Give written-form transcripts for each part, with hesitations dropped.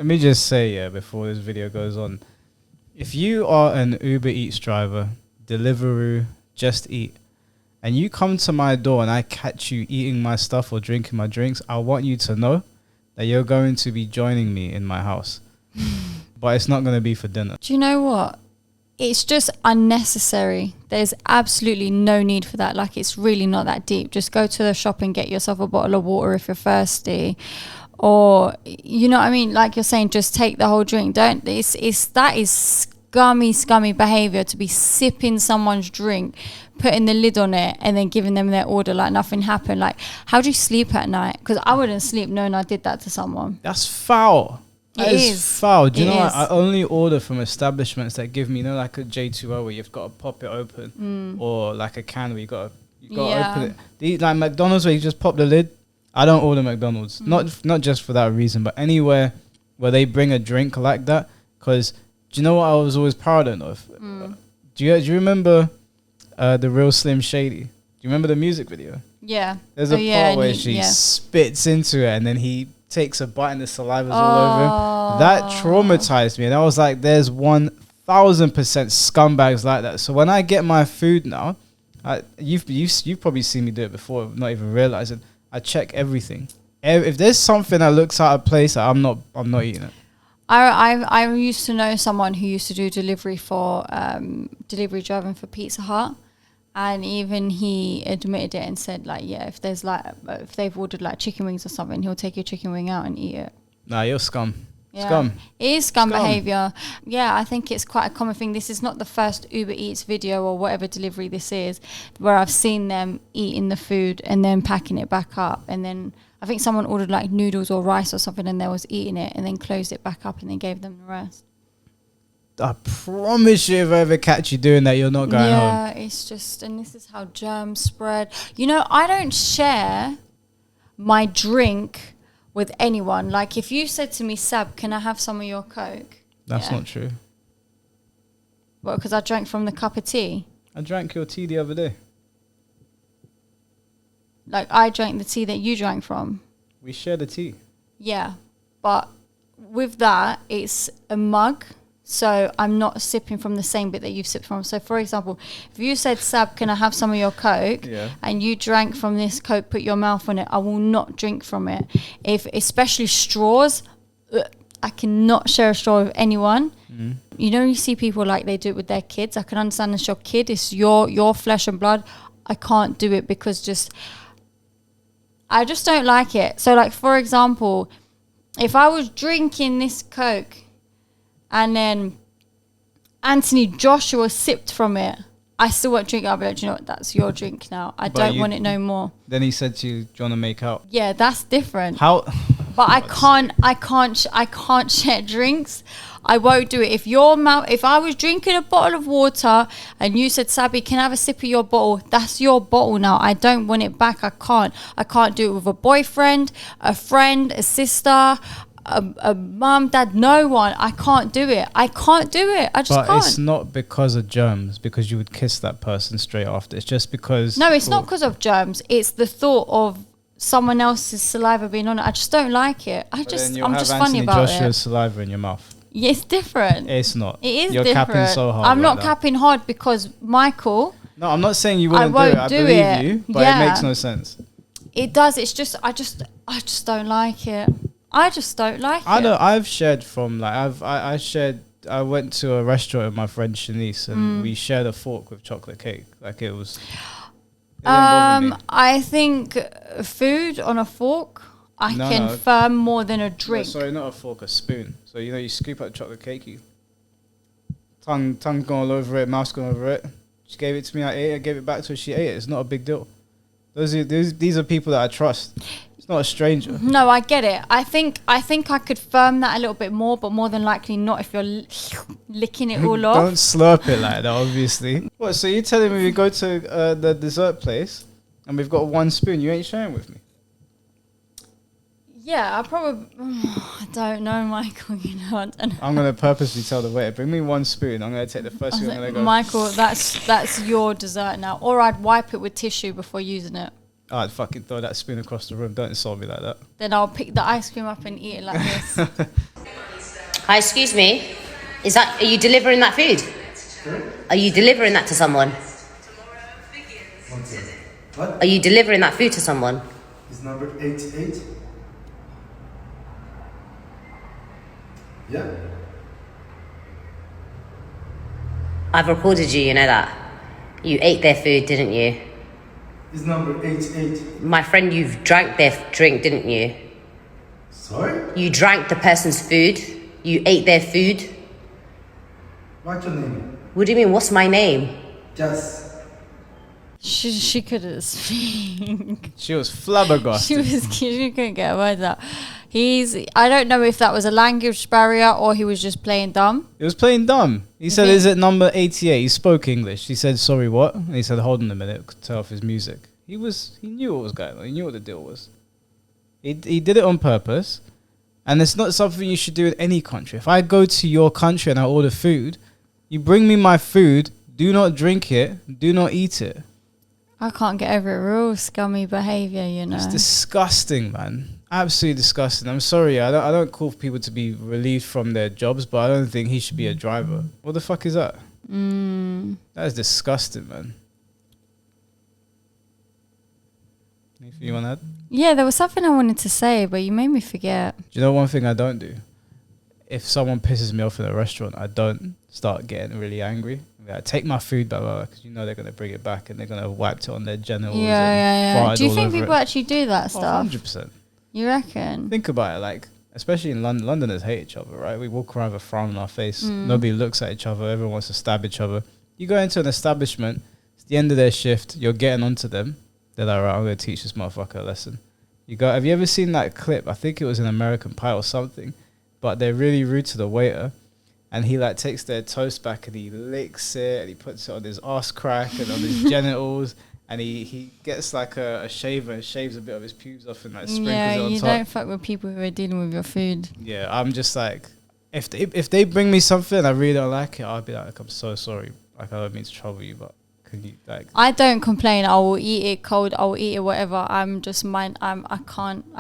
Let me just say, yeah, before this video goes on, if you are an Uber Eats driver, Deliveroo, Just Eat, and you come to my door and I catch you eating my stuff or drinking my drinks, I want you to know that you're going to be joining me in my house. But it's not going to be for dinner. Do you know what? It's just unnecessary. There's absolutely no need for that. Like, it's really not that deep. Just go to the shop and get yourself a bottle of water if you're thirsty. Or, you know what I mean? Like you're saying, just take the whole drink. That is scummy behavior, to be sipping someone's drink, putting the lid on it, and then giving them their order like nothing happened. Like, how do you sleep at night? Because I wouldn't sleep knowing I did that to someone. That's foul. That is foul. Do you know what? I only order from establishments that give me, you know, like a J2O where you've got to pop it open, or like a can where you got to open it. These, like McDonald's where you just pop the lid. I don't order McDonald's. Not just for that reason, but anywhere where they bring a drink like that. Because do you know what I was always paranoid of? Do you remember the Real Slim Shady? Do you remember the music video? Yeah. There's a part where she spits into it and then he takes a bite and the saliva's all over him. That traumatized me. And I was like, there's 1000% scumbags like that. So when I get my food now, you've probably seen me do it before, not even realizing. I check everything. If there's something that looks out of place, I'm not eating it. I used to know someone who used to do delivery driving for Pizza Hut, and even he admitted it and said, like, yeah, if they've ordered like chicken wings or something, he'll take your chicken wing out and eat it. Nah, you're scum. Yeah. Scum. It is scum behavior. Yeah, I think it's quite a common thing. This is not the first Uber Eats video or whatever delivery this is where I've seen them eating the food and then packing it back up. And then I think someone ordered like noodles or rice or something and they was eating it and then closed it back up and then gave them the rest. I promise you, if I ever catch you doing that, you're not going home. Yeah, it's just, and this is how germs spread. You know, I don't share my drink with anyone. Like, if you said to me, Sab, can I have some of your Coke? That's not true. Well, because I drank from the cup of tea. I drank your tea the other day. Like, I drank the tea that you drank from. We share the tea. Yeah, but with that, it's a mug. So I'm not sipping from the same bit that you've sipped from. So, for example, if you said, Sab, can I have some of your Coke? Yeah. And you drank from this Coke, put your mouth on it, I will not drink from it. Especially straws, I cannot share a straw with anyone. You know, you see people like they do it with their kids. I can understand it's your kid. It's your flesh and blood. I can't do it because I just don't like it. So, like, for example, if I was drinking this Coke, and then Anthony Joshua sipped from it, I still won't drink it. I'll be like, do you know what? That's your drink now. I don't want it no more. Then he said to you, do you want to make out? Yeah, that's different. How? But I can't share drinks. I won't do it. If I was drinking a bottle of water and you said, Sabby, can I have a sip of your bottle? That's your bottle now. I don't want it back. I can't do it with a boyfriend, a friend, a sister, a mum, dad, no one. I can't do it. I just can't. But it's not because of germs, because you would kiss that person straight after. It's just because... No, it's not because of germs. It's the thought of someone else's saliva being on it. I just don't like it. I'm just funny about Anthony Joshua's saliva in your mouth. Yeah, it's different. It's not. It is You're different. capping so hard. I'm not capping hard because Michael... No, I'm not saying you wouldn't do it. I believe you, but it makes no sense. It does. It's just... I just don't like it. I just don't like it. I've shared from, like, I went to a restaurant with my friend Shanice and we shared a fork with chocolate cake. Like, it was... I think food on a fork, I can firm more than a drink. No, sorry, not a fork, a spoon. So, you know, you scoop out chocolate cake, you tongue going all over it, mouth going over it. She gave it to me, I ate it, I gave it back to her, she ate it. It's not a big deal. These are people that I trust. It's not a stranger. No, I get it. I think I could firm that a little bit more, but more than likely not if you're licking it all off. Don't slurp it like that, obviously. What, so you're telling me we go to the dessert place and we've got one spoon, you ain't sharing with me? Yeah, I don't know, Michael. You know, I don't know. I'm going to purposely tell the waiter, bring me one spoon. I'm going to take the first spoon. I'm going to go. Michael, that's your dessert now. Or I'd wipe it with tissue before using it. I'd fucking throw that spoon across the room. Don't insult me like that. Then I'll pick the ice cream up and eat it like this. Hi, excuse me. Are you delivering that food? Sorry? Are you delivering that to someone? What? Are you delivering that food to someone? Is number 88? Yeah. I've recorded you, you know that. You ate their food, didn't you? Is number 88? My friend, you've drank their drink, didn't you? Sorry? You drank the person's food. You ate their food. What's your name? What do you mean, what's my name? Just. She couldn't speak. She was flabbergasted. She couldn't get her words out. I don't know if that was a language barrier or he was just playing dumb. He was playing dumb. He said, is it number 88? He spoke English. He said, sorry, what? And he said, hold on a minute, could turn off his music. He knew what was going on. He knew what the deal was. He did it on purpose. And it's not something you should do in any country. If I go to your country and I order food, you bring me my food, do not drink it, do not eat it. I can't get over it. Real scummy behaviour, you know. It's disgusting, man. Absolutely disgusting. I'm sorry, I don't call for people to be relieved from their jobs, but I don't think he should be a driver. What the fuck is that? That is disgusting, man. Anything you want to add? Yeah, there was something I wanted to say, but you made me forget. Do you know one thing I don't do? If someone pisses me off in a restaurant, I don't start getting really angry. I take my food back, because you know they're going to bring it back and they're going to wipe it on their genitals. Yeah. Do you think people it. actually do that stuff? 100%. You reckon? Think about it, like, especially in London. Londoners hate each other, right? We walk around with a frown on our face. Nobody looks at each other. Everyone wants to stab each other. You go into an establishment, it's the end of their shift, you're getting onto them. They're like, right, I'm going to teach this motherfucker a lesson. Have you ever seen that clip? I think it was an American Pie or something, but they're really rude to the waiter. And he like takes their toast back and he licks it and he puts it on his arse crack and on his genitals. And he gets like a shaver and shaves a bit of his pubes off and like sprinkles it on top. Yeah, you don't fuck with people who are dealing with your food. Yeah, I'm just like, if they bring me something and I really don't like it, I'll be like, I'm so sorry. Like, I don't mean to trouble you, but can you like... I don't complain. I will eat it cold. I will eat it whatever. I'm just mine. I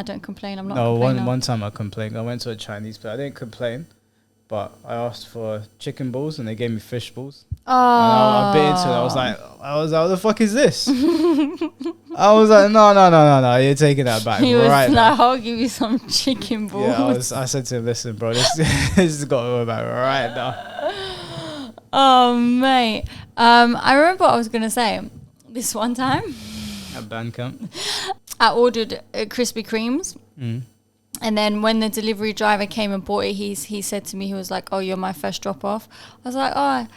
don't complain. I'm not complaining. One time I complained. I went to a Chinese place. I didn't complain. But I asked for chicken balls and they gave me fish balls. Oh. And I bit into it. I was like, what the fuck is this? I was like, no, you're taking that back. He was right like, I'll give you some chicken balls. Yeah, I said to him, listen, bro, this has got to go back right now. Oh, mate. I remember what I was going to say. This one time. At Bandcamp. I ordered Krispy Kremes. And then when the delivery driver came and bought it, he said to me, he was like, oh, you're my first drop off. I was like, oh,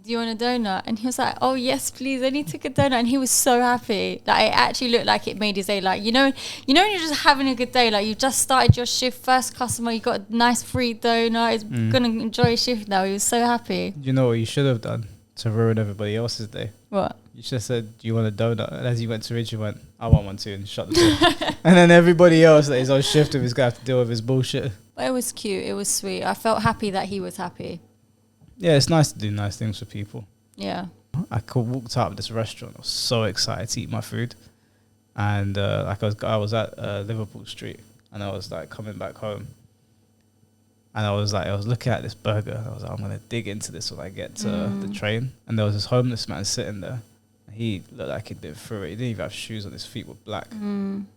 do you want a donut? And he was like, oh, yes, please. And he took a donut and he was so happy. Like, it actually looked like it made his day. Like, you know when you're just having a good day, like you just started your shift, first customer, you got a nice free donut, he's going to enjoy his shift now. He was so happy. You know what you should have done to ruin everybody else's day? What? You should have said, do you want a donut? And as you went to Rich, you went, I want one too, and shut the door. And then everybody else that is on shift is going to have to deal with his bullshit. But it was cute. It was sweet. I felt happy that he was happy. Yeah, it's nice to do nice things for people. Yeah. I walked out of this restaurant. I was so excited to eat my food. And I was at Liverpool Street, and I was like coming back home. And I was looking at this burger. And I was like, I'm going to dig into this when I get to the train. And there was this homeless man sitting there. He looked like he'd been through it. He didn't even have shoes on. His feet were black. And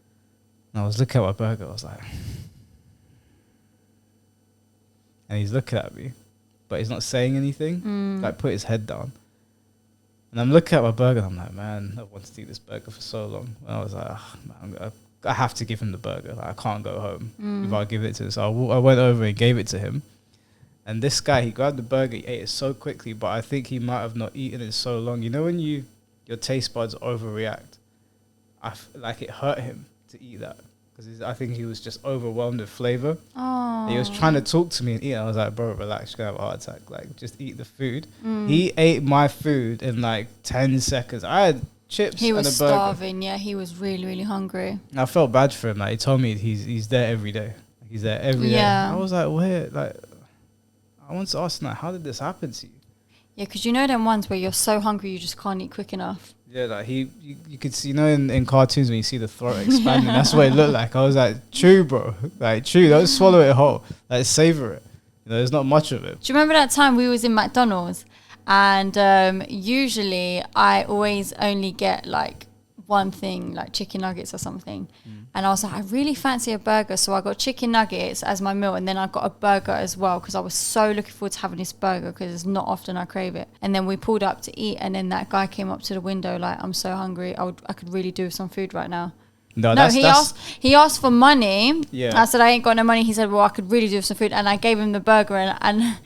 I was looking at my burger. I was like... And he's looking at me. But he's not saying anything. Like, put his head down. And I'm looking at my burger. And I'm like, man, I've wanted to eat this burger for so long. And I was like, man, I have to give him the burger. Like, I can't go home without giving it to him. So I went over and gave it to him. And this guy, he grabbed the burger, he ate it so quickly, but I think he might have not eaten it so long. You know when your taste buds overreact? Like, it hurt him to eat that. Because I think he was just overwhelmed with flavor. Oh. He was trying to talk to me and eat. I was like, bro, relax, you're going to have a heart attack. Like, just eat the food. He ate my food in like 10 seconds. I had chips and a burger. He was starving, yeah. He was really, really hungry. I felt bad for him. Like, he told me he's there every day. He's there every day. I was like, wait, like, I want to ask him, like, how did this happen to you? Yeah, because you know them ones where you're so hungry you just can't eat quick enough. Yeah, like you could see, you know, in cartoons when you see the throat expanding, that's what it looked like. I was like, chew, bro. Like, chew, don't swallow it whole. Like, savor it. There's not much of it. Do you remember that time we was in McDonald's? And usually I always only get like one thing, like chicken nuggets or something. And I was like, I really fancy a burger. So I got chicken nuggets as my meal. And then I got a burger as well because I was so looking forward to having this burger because it's not often I crave it. And then we pulled up to eat. And then that guy came up to the window like, I'm so hungry. I could really do with some food right now. No, he asked for money. Yeah. I said, I ain't got no money. He said, well, I could really do with some food. And I gave him the burger and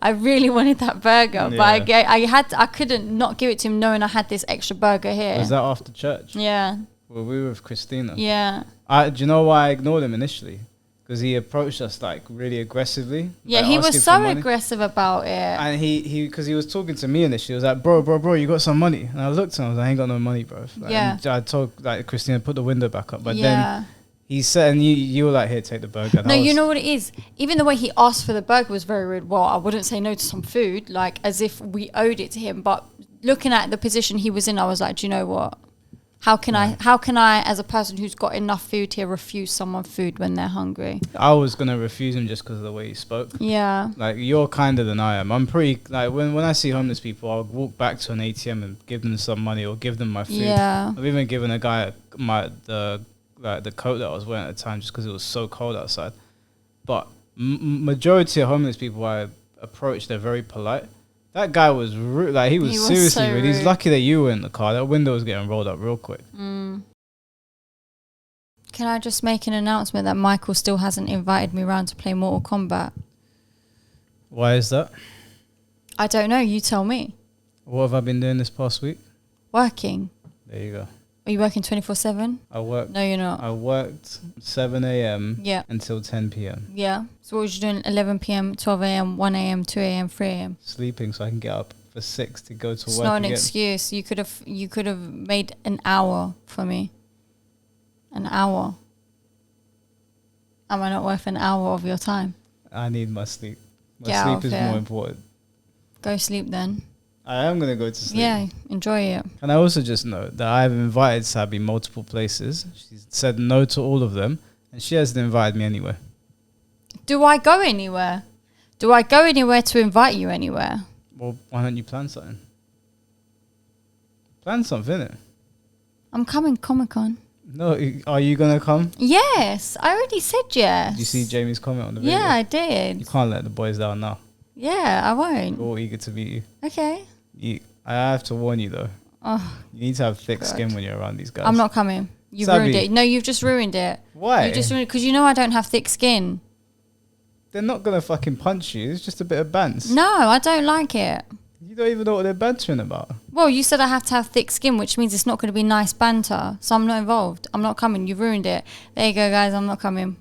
I really wanted that burger, but I couldn't not give it to him knowing I had this extra burger here. Was that after church? Yeah. Well, we were with Christina. Yeah. Do you know why I ignored him initially? Because he approached us like really aggressively. Yeah, like, he was so aggressive about it. And because he was talking to me initially, he was like, bro, you got some money? And I looked at him, I was like, I ain't got no money, bro. Like, yeah. And I told like Christina, put the window back up. But then he said, and you were like, here, take the burger. No, you know what it is? Even the way he asked for the burger was very rude. Well, I wouldn't say no to some food, like as if we owed it to him. But looking at the position he was in, I was like, do you know what? How can I, as a person who's got enough food here, refuse someone food when they're hungry? I was going to refuse him just because of the way he spoke. Yeah. Like, you're kinder than I am. I'm pretty, like, when I see homeless people, I'll walk back to an ATM and give them some money or give them my food. Yeah. I've even given a guy the coat that I was wearing at the time just because it was so cold outside. But majority of homeless people I approach, they're very polite. That guy was rude. Like, he was seriously so rude. He's lucky that you were in the car. That window was getting rolled up real quick. Can I just make an announcement that Michael still hasn't invited me around to play Mortal Kombat? Why is that? I don't know. You tell me. What have I been doing this past week? Working. There you go. Are you working 24/7? I worked. No, you're not. I worked 7 a.m. until 10 p.m. Yeah. So what was you doing? 11 p.m., 12 a.m., 1 a.m., 2 a.m., 3 a.m. Sleeping so I can get up for 6 to go to work. It's not an excuse. You could have made an hour for me. An hour. Am I not worth an hour of your time? I need my sleep. My Get sleep is more important. Go sleep then. I am going to go to sleep. Yeah, enjoy it. And I also just note that I've invited Sabi multiple places. She's said no to all of them, and she hasn't invited me anywhere. Do I go anywhere? Do I go anywhere to invite you anywhere? Well, why don't you plan something? Plan something, innit? I'm coming Comic-Con. No, are you going to come? Yes, I already said yes. Did you see Jamie's comment on the video? Yeah, I did. You can't let the boys down now. Yeah, I won't. We're all eager to meet you. Okay. I have to warn you though. Oh, you need to have thick skin when you're around these guys. I'm not coming. You ruined it. No, you've just ruined it. Why? You just ruined it because you know I don't have thick skin. They're not gonna fucking punch you. It's just a bit of bants. No, I don't like it. You don't even know what they're bantering about. Well, you said I have to have thick skin, which means it's not going to be nice banter. So I'm not involved. I'm not coming. You've ruined it. There you go, guys. I'm not coming.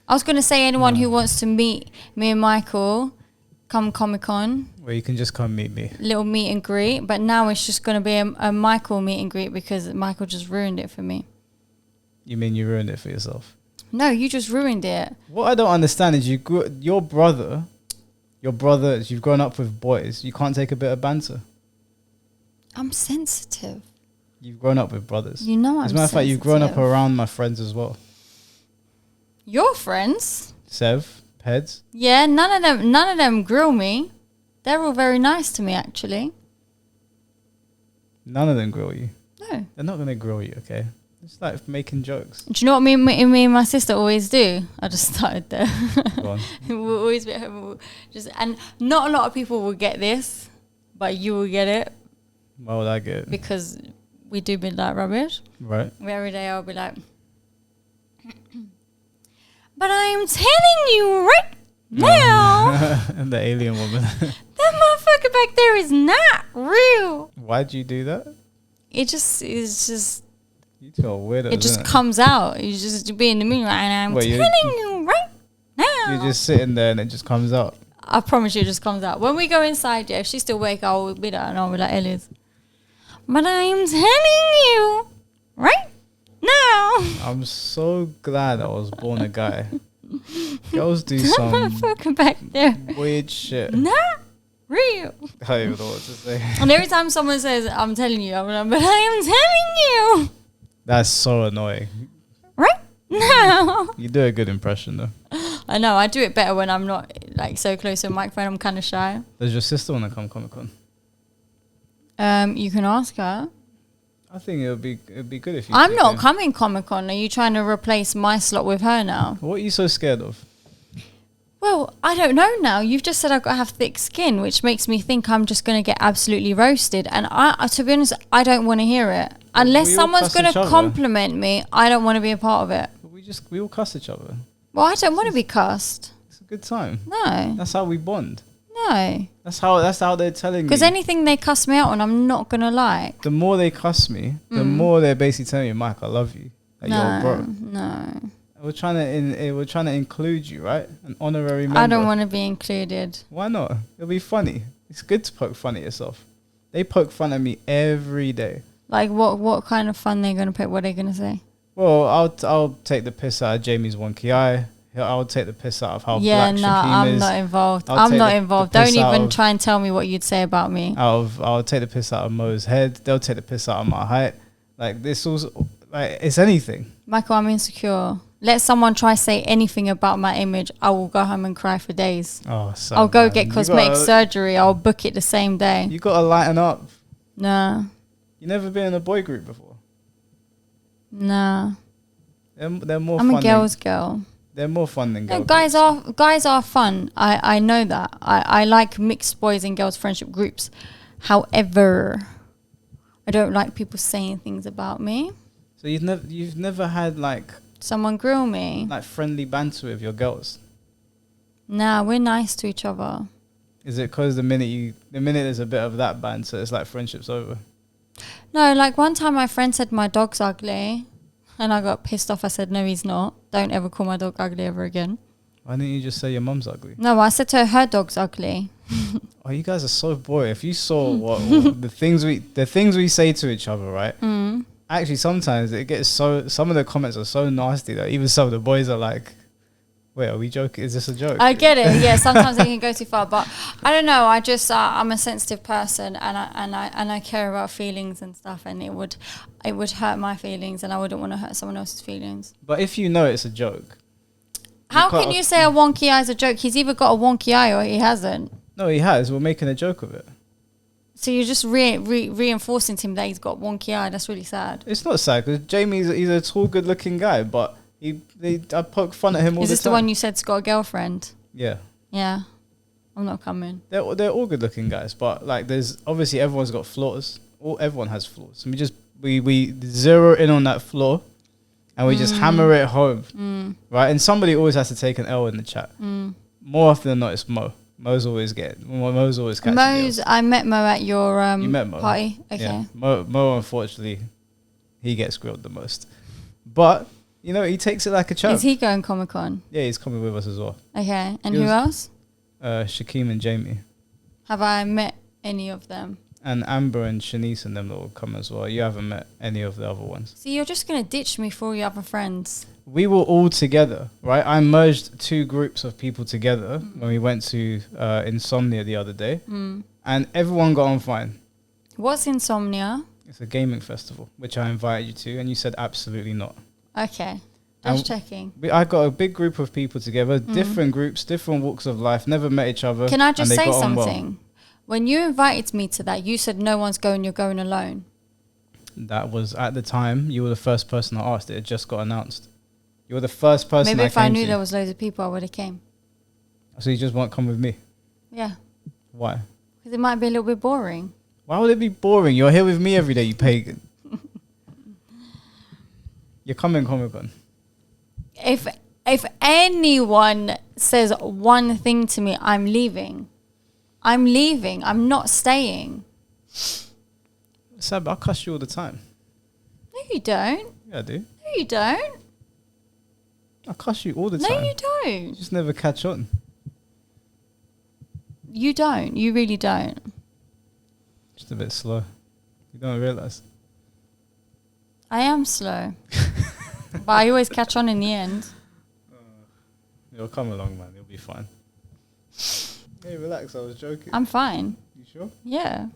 I was going to say anyone who wants to meet me and Michael, come Comic-Con. Well, you can just come meet me. Little meet and greet. But now it's just going to be a Michael meet and greet because Michael just ruined it for me. You mean you ruined it for yourself? No, you just ruined it. What I don't understand is your brothers, you've grown up with boys. You can't take a bit of banter. I'm sensitive. You've grown up with brothers. You know I'm sensitive. As a matter of fact, you've grown up around my friends as well. Your friends? Sev, Peds. Yeah, none of them grill me. They're all very nice to me, actually. None of them grill you? No. They're not going to grill you, okay? It's like making jokes. Do you know what me and my sister always do? I just started there. Go on. We'll always be and not a lot of people will get this, but you will get it. Why would I get it? Because we do midnight rubbish. Right. Every day I'll be like, but I'm telling you right now. And the alien woman. That motherfucker back there is not real. Why'd you do that? It's just. You two are weirdos. It just comes out. You just be in the mood right now. I'm telling you right now. You're just sitting there and it just comes out. I promise you it just comes out. When we go inside, yeah, if she's still awake, I'll be there and I'll be like, Ellis. But I'm telling you right now. I'm so glad I was born a guy. Girls do that some motherfucker back there. weird shit. Not real. I don't even know what to say. And every time someone says, I'm telling you, I'm like, but I am telling you. That's so annoying. Right now. You do a good impression though. I know, I do it better when I'm not like so close to a microphone. I'm kind of shy. Does your sister want to come Comic-Con? You can ask her. I think it'd be good if you. I'm not coming Comic-Con. Are you trying to replace my slot with her now? What are you so scared of? Well, I don't know now. You've just said I've got to have thick skin, which makes me think I'm just going to get absolutely roasted. And to be honest, I don't want to hear it. Unless someone's going to compliment me, I don't want to be a part of it. But we all cuss each other. Well, I don't want to be cussed. It's a good time. No. That's how we bond. No. That's how they're telling me. Because anything they cuss me out on, I'm not going to like. The more they cuss me, the more they're basically telling me, Mike, I love you. Like, you're a bro. No. We're trying to include you, right? An honorary member. I don't want to be included. Why not? It'll be funny. It's good to poke fun at yourself. They poke fun at me every day. Like what kind of fun they're going to poke? What are they going to say? Well, I'll take the piss out of Jamie's wonky eye. I'll take the piss out of how black Shaquem is. I'm not involved. I'm not involved. Don't even try and tell me what you'd say about me. I'll take the piss out of Mo's head. They'll take the piss out of my height. Like this was like it's anything. Michael, I'm insecure. Let someone try say anything about my image. I will go home and cry for days. Oh, so I'll go get cosmetic surgery. I'll book it the same day. You gotta lighten up. Nah. You never been in a boy group before? Nah. They're more. I'm fun a girl's girl. They're more fun than girls. No, guys are fun. I know that. I like mixed boys and girls friendship groups. However, I don't like people saying things about me. So you've never had like someone grill me, like friendly banter with your girls? Nah, we're nice to each other. Is it because the minute there's a bit of that banter, it's like friendship's over? No, like one time my friend said my dog's ugly, and I got pissed off. I said, no, he's not. Don't ever call my dog ugly ever again. Why didn't you just say your mum's ugly? No, I said to her dog's ugly. Oh, you guys are so boy. If you saw what the things we say to each other, right? Mm. Actually, sometimes it gets some of the comments are so nasty that even some of the boys are like, wait, are we joking? Is this a joke? I get it. Yeah, sometimes they can go too far, but I don't know. I just I'm a sensitive person, and I care about feelings and stuff, and it would hurt my feelings, and I wouldn't want to hurt someone else's feelings. But if you know it's a joke, how can you say a wonky eye is a joke? He's either got a wonky eye or he hasn't. No, he has. We're making a joke of it. So you're just reinforcing to him that he's got wonky eye. That's really sad. It's not sad because he's a tall, good-looking guy, but I poke fun at him all the time. Is this the one you said's got a girlfriend? Yeah. Yeah. I'm not coming. They're all good-looking guys, but like there's obviously everyone's got flaws. Everyone has flaws, and we zero in on that flaw, and we just hammer it home, right? And somebody always has to take an L in the chat. More often than not, it's Mo. Mo's always catching Mo's. I met Mo at your you met Mo. party. Okay. Yeah. Mo, unfortunately, he gets grilled the most, but you know he takes it like a champ. Is he going Comic-Con? Yeah, he's coming with us as well. Okay, and who else? Shaquem and Jamie. Have I met any of them? And Amber and Shanice and them that will come as well. You haven't met any of the other ones. See, you're just going to ditch me for all your other friends. We were all together, right? I merged two groups of people together when we went to Insomnia the other day. And everyone got on fine. What's Insomnia? It's a gaming festival, which I invited you to, and you said absolutely not. Okay. Just checking. I got a big group of people together, different groups, different walks of life, never met each other. Can I just say something? Well. When you invited me to that, you said no one's going, you're going alone. That was at the time, you were the first person I asked. It had just got announced. You were the first person Maybe if I knew there was loads of people, I would have came. So you just won't come with me? Yeah. Why? Because it might be a little bit boring. Why would it be boring? You're here with me every day, you pagan. You're coming Comic-Con. If anyone says one thing to me, I'm leaving. I'm leaving. I'm not staying. Sab, I'll cuss you all the time. No, you don't. Yeah, I do. No, you don't. I cuss you all the time. No, you don't. You just never catch on. You don't. You really don't. Just a bit slow. You don't realise. I am slow. But I always catch on in the end. You'll come along, man. You'll be fine. Hey, relax. I was joking. I'm fine. You sure? Yeah.